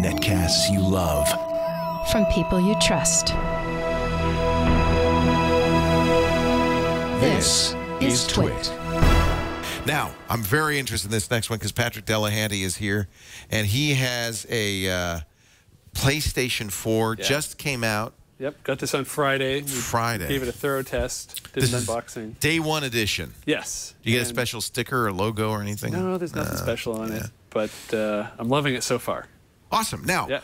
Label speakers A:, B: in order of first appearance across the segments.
A: Netcasts you love.
B: From people you trust.
A: This is Twit. Now, I'm very interested in this next one because Patrick Delahanty is here, and he has a PlayStation 4, just came out.
C: Yep, got this on Friday.
A: Friday.
C: Gave it a thorough test, did an unboxing.
A: Day one edition.
C: Yes.
A: Do you get a special sticker or logo or anything?
C: No, there's nothing special on it, but I'm loving it so far.
A: Awesome. Now,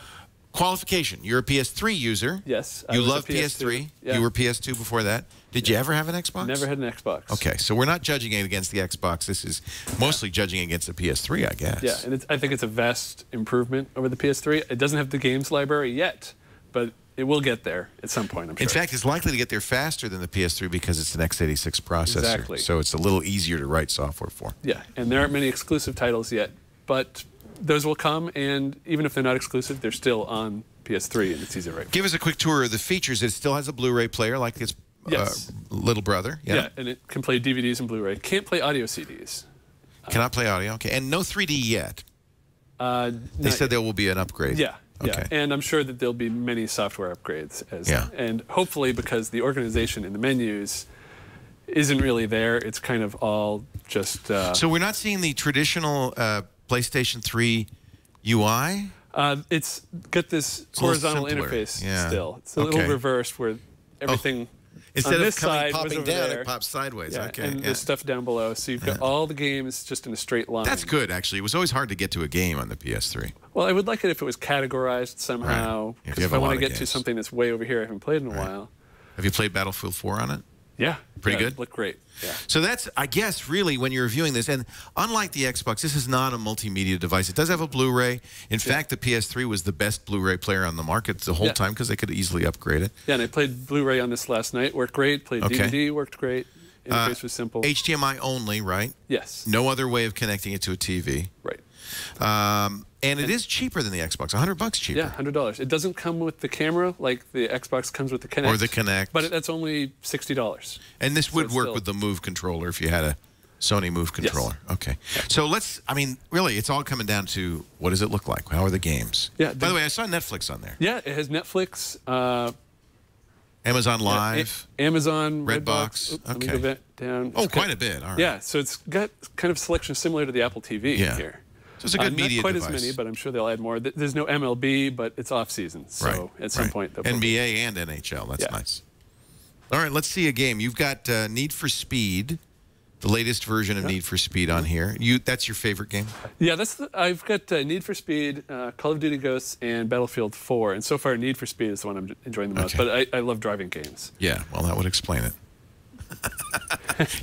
A: qualification. You're a PS3 user.
C: Yes.
A: You love PS3.
C: Yeah.
A: You were PS2 before that. Did you ever have an Xbox?
C: Never had an Xbox.
A: Okay, so we're not judging it against the Xbox. This is mostly judging against the PS3, I guess.
C: Yeah, and I think it's a vast improvement over the PS3. It doesn't have the games library yet, but it will get there at some point, I'm sure.
A: In fact, it's likely to get there faster than the PS3 because it's an x86 processor.
C: Exactly.
A: So it's a little easier to write software for.
C: Yeah, and there aren't many exclusive titles yet, but those will come, and even if they're not exclusive, they're still on PS3, and it's easy to write.
A: Give us a quick tour of the features. It still has a Blu-ray player like its little brother.
C: Yeah, and it can play DVDs and Blu-ray. Can't play audio CDs.
A: Cannot play audio. Okay, and no 3D yet. They said there will be an upgrade.
C: Yeah.
A: Okay.
C: Yeah, and I'm sure that there'll be many software upgrades. And hopefully because the organization in the menus isn't really there, it's kind of all just...
A: So we're not seeing the traditional PlayStation 3 UI?
C: It's got this horizontal interface still. It's a little reversed where everything...
A: Instead
C: on this
A: of
C: side
A: popping down,
C: there.
A: it pops sideways.
C: Yeah,
A: Okay.
C: and there's stuff down below. So you've got all the games just in a straight line.
A: That's good, actually. It was always hard to get to a game on the PS3.
C: Well, I would like it if it was categorized somehow. Because if I want to get to something that's way over here I haven't played in a while.
A: Have you played Battlefield 4 on it?
C: Yeah.
A: Pretty good?
C: Looked great. Yeah.
A: So that's, I guess, really when you're reviewing this, and unlike the Xbox, this is not a multimedia device. It does have a Blu-ray. In fact, the PS3 was the best Blu-ray player on the market the whole time because they could easily upgrade it.
C: Yeah, and I played Blu-ray on this last night. Worked great. Played DVD. Worked great. Interface was simple.
A: HDMI only, right?
C: Yes.
A: No other way of connecting it to a TV.
C: Right.
A: And it is cheaper than the Xbox, $100 cheaper.
C: Yeah, $100. It doesn't come with the camera like the Xbox comes with the Kinect.
A: Or the Kinect.
C: But that's only $60.
A: And this would work with the Move controller if you had a Sony Move controller. Yes. Okay. Yeah. So let's, I mean, really, it's all coming down to what does it look like? How are the games?
C: Yeah.
A: By the way, I saw Netflix on there.
C: Yeah, it has Netflix.
A: Amazon Live.
C: Amazon,
A: Redbox.
C: Redbox. Let me go back down.
A: Oh, quite a bit. All right.
C: Yeah, so it's got kind of selection similar to the Apple TV here.
A: So it's a good media
C: device. Not quite
A: device.
C: as many, but I'm sure they'll add more. There's no MLB, but it's off-season, so at some point they'll
A: NBA and NHL, that's nice. All right, let's see a game. You've got Need for Speed, the latest version of Need for Speed on here. That's your favorite game?
C: Yeah, I've got Need for Speed, Call of Duty Ghosts, and Battlefield 4, and so far Need for Speed is the one I'm enjoying the most, but I love driving games.
A: Yeah, well, that would explain it.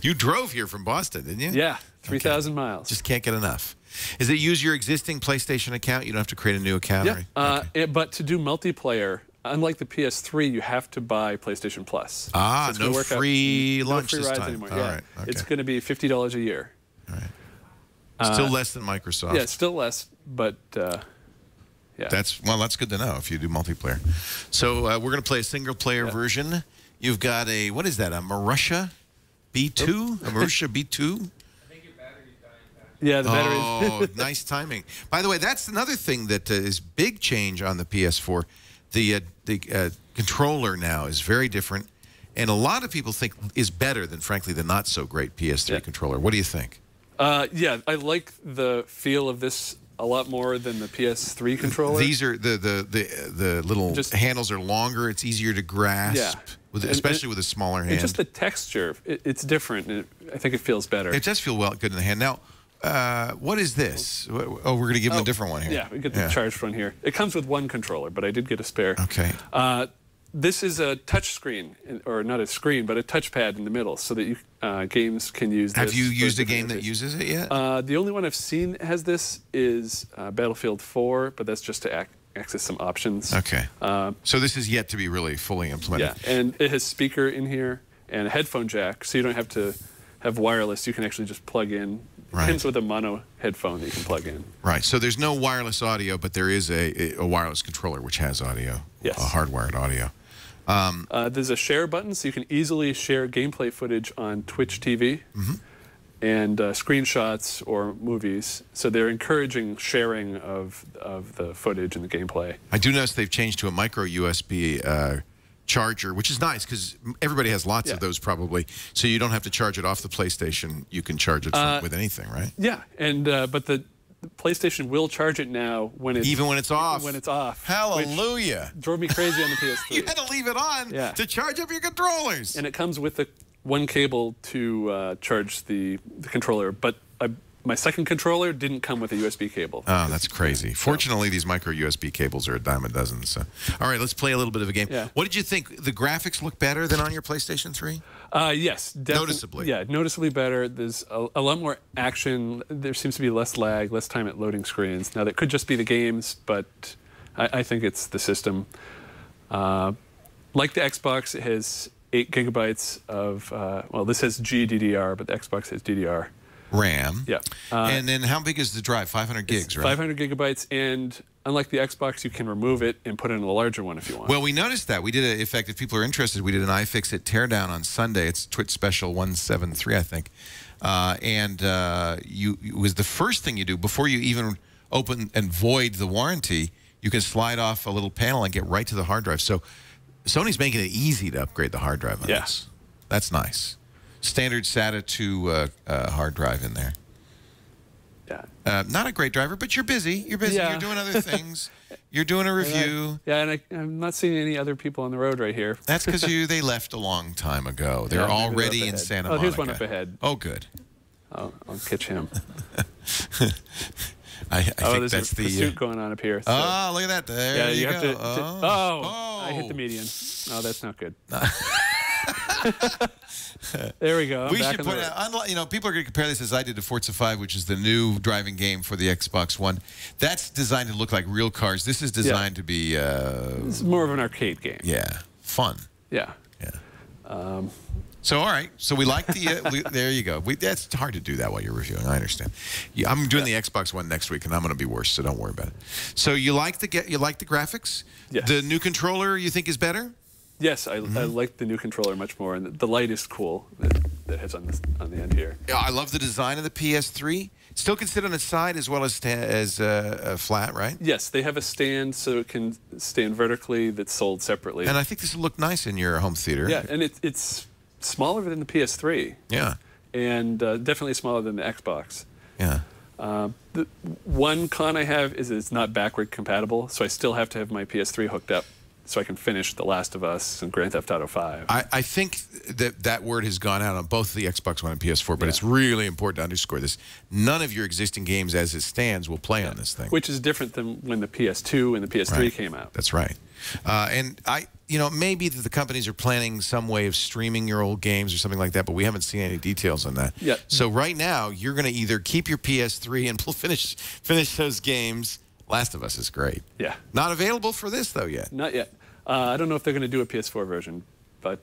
A: You drove here from Boston, didn't you?
C: Yeah, 3,000 miles.
A: Just can't get enough. Is it use your existing PlayStation account? You don't have to create a new account?
C: Yeah, but to do multiplayer, unlike the PS3, you have to buy PlayStation Plus.
A: Ah, so no free lunch
C: no free
A: this
C: rides
A: time.
C: anymore.
A: All right. Okay.
C: It's going to be $50 a year.
A: All right. Still less than Microsoft.
C: Yeah, still less, but yeah.
A: That's good to know if you do multiplayer. So we're going to play a single-player version. You've got a, what is that, a Marussia B2? A Marussia B2?
C: Yeah, the battery.
A: Oh, nice timing. By the way, that's another thing that is big change on the PS4. The controller now is very different, and a lot of people think is better than, frankly, the not-so-great PS3 controller. What do you think?
C: Yeah, I like the feel of this a lot more than the PS3 controller.
A: These are the little handles are longer. It's easier to grasp, especially with a smaller hand.
C: And just the texture, it's different. I think it feels better.
A: It does feel good in the hand. Now, what is this? Oh, we're going to give them a different one here.
C: Yeah, we get the charged one here. It comes with one controller, but I did get a spare.
A: Okay.
C: This is a touch screen, or not a screen, but a touchpad in the middle, so that games can use this.
A: Have you used a game that uses it yet?
C: The only one I've seen has this is Battlefield 4, but that's just to access some options.
A: Okay. So this is yet to be really fully implemented.
C: Yeah, and it has speaker in here and a headphone jack, so you don't have to have wireless. You can actually just plug in. It comes with a mono headphone that you can plug in.
A: Right. So there's no wireless audio, but there is a wireless controller which has audio.
C: Yes.
A: A hardwired audio.
C: There's a share button, so you can easily share gameplay footage on Twitch TV. and screenshots or movies. So they're encouraging sharing of the footage and the gameplay.
A: I do notice they've changed to a micro USB charger, which is nice because everybody has lots of those probably. So you don't have to charge it off the PlayStation. You can charge it with anything, right?
C: Yeah, and but the PlayStation will charge it now when it's
A: even when it's off.
C: When it's off.
A: Hallelujah!
C: Drove me crazy on the PS3.
A: You had to leave it on to charge up your controllers.
C: And it comes with the one cable to charge the controller, but my second controller didn't come with a USB cable.
A: Oh, that's crazy. Fortunately, these micro USB cables are a dime a dozen. So, all right, let's play a little bit of a game.
C: Yeah.
A: What did you think? The graphics look better than on your PlayStation 3?
C: Yes,
A: noticeably.
C: Yeah, noticeably better. There's a lot more action. There seems to be less lag, less time at loading screens. Now, that could just be the games, but I think it's the system. Like the Xbox, it has 8 gigabytes of, well, this has GDDR, but the Xbox has DDR.
A: RAM.
C: Yeah.
A: And then how big is the drive? 500 gigs, right?
C: 500 gigabytes, and unlike the Xbox, you can remove it and put in a larger one if you want.
A: Well, we noticed that. We did, in fact, if people are interested, we did an iFixit teardown on Sunday. It's Twitch Special 173, I think. It was the first thing you do before you even open and void the warranty. You can slide off a little panel and get right to the hard drive. So Sony's making it easy to upgrade the hard drive on this. That's nice. Standard SATA 2 hard drive in there.
C: Yeah.
A: Not a great driver, but you're busy. You're busy.
C: Yeah.
A: You're doing other things. You're doing a review.
C: And I'm not seeing any other people on the road right here.
A: That's because they left a long time ago. They're already in Santa Monica.
C: Oh, here's one up ahead.
A: Oh, good.
C: I'll catch him.
A: I think that's the
C: pursuit going on up here. So.
A: Oh, look at that. There you go.
C: I hit the median. Oh, that's not good. There we go.
A: We should point out, you know, people are going to compare this as I did to Forza 5, which is the new driving game for the Xbox One. That's designed to look like real cars. This is designed to be...
C: It's more of an arcade game.
A: Yeah. Fun.
C: Yeah.
A: Yeah. So, all right. So, we like the... there you go. That's hard to do that while you're reviewing. I understand. Yeah, I'm doing the Xbox One next week, and I'm going to be worse, so don't worry about it. So, you like the graphics?
C: Yes.
A: The new controller you think is better?
C: Yes, I like the new controller much more, and the light is cool that has on the end here.
A: Yeah, I love the design of the PS3. Still can sit on its side as well as flat, right?
C: Yes, they have a stand so it can stand vertically that's sold separately.
A: And I think this will look nice in your home theater.
C: Yeah, and it's smaller than the PS3.
A: Yeah.
C: And definitely smaller than the Xbox.
A: Yeah.
C: The one con I have is it's not backward compatible, so I still have to have my PS3 hooked up so I can finish The Last of Us and Grand Theft Auto 5.
A: I think that word has gone out on both the Xbox One and PS4, but it's really important to underscore this. None of your existing games as it stands will play on this thing.
C: Which is different than when the PS2 and the PS3 came out.
A: That's right. And you know, maybe that the companies are planning some way of streaming your old games or something like that, but we haven't seen any details on that.
C: Yeah.
A: So right now, you're going to either keep your PS3 and finish those games. Last of Us is great. Yeah. Not available for this, though, yet.
C: Not yet. I don't know if they're going to do a PS4 version, but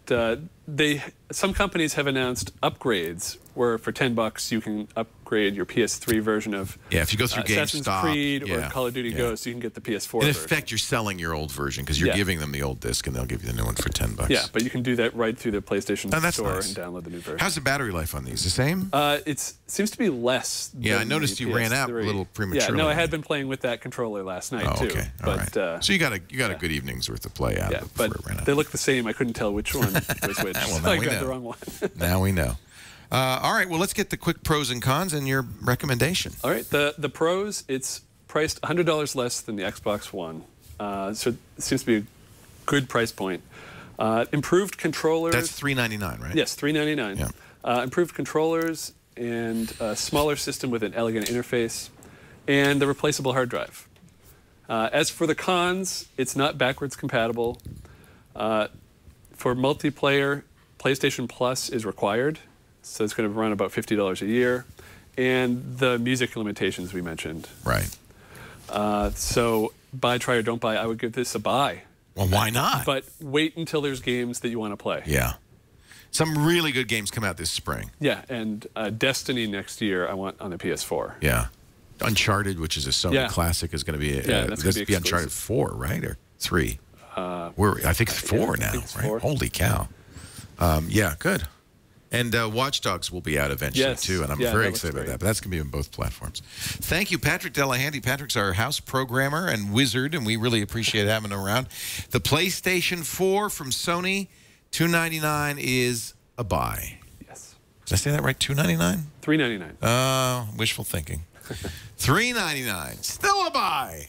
C: some companies have announced upgrades where for $10 you can upgrade your PS3 version of
A: if you go through
C: Assassin's
A: GameStop,
C: Creed or Call of Duty Ghost, you can get the PS4
A: In
C: version.
A: effect, you're selling your old version because you're giving them the old disc and they'll give you the new one for $10.
C: Yeah, but you can do that right through the PlayStation Store
A: nice.
C: and download the new version.
A: How's the battery life on these? The same?
C: It seems to be less than
A: I noticed you ran out a little prematurely.
C: Yeah, no, I had been playing with that controller last night, too.
A: Okay, all right. So you got a good evening's worth of play out of it before it ran out.
C: They look the same. I couldn't tell which one was which.
A: Well,
C: so I got the wrong one.
A: Now we know. All right, well, let's get the quick pros and cons and your recommendation.
C: All right, the pros, it's priced $100 less than the Xbox One. So it seems to be a good price point. Improved controllers.
A: That's $399, right?
C: Yes, $399.
A: Yeah.
C: Improved controllers and a smaller system with an elegant interface and the replaceable hard drive. As for the cons, it's not backwards compatible. For multiplayer, PlayStation Plus is required. So it's going to run about $50 a year. And the music limitations we mentioned.
A: Right.
C: So buy, try, or don't buy, I would give this a buy.
A: Well, why not?
C: But wait until there's games that you want to play.
A: Yeah. Some really good games come out this spring.
C: Yeah, and Destiny next year I want on the PS4.
A: Yeah. Uncharted, which is a Sony classic, is going to be,
C: that's going to be
A: Uncharted 4, right? Or 3? I think 4 now, right? 4. Holy cow. Yeah, good. And Watch Dogs will be out eventually,
C: Yes.
A: too, and I'm
C: Yeah,
A: very
C: that
A: excited
C: looks
A: about that.
C: great.
A: But that's going to be on both platforms. Thank you, Patrick Delahanty. Patrick's our house programmer and wizard, and we really appreciate having him around. The PlayStation 4 from Sony, $299 is a buy.
C: Yes.
A: Did I say that right? $299?
C: $399.
A: Wishful thinking. $399, still a buy.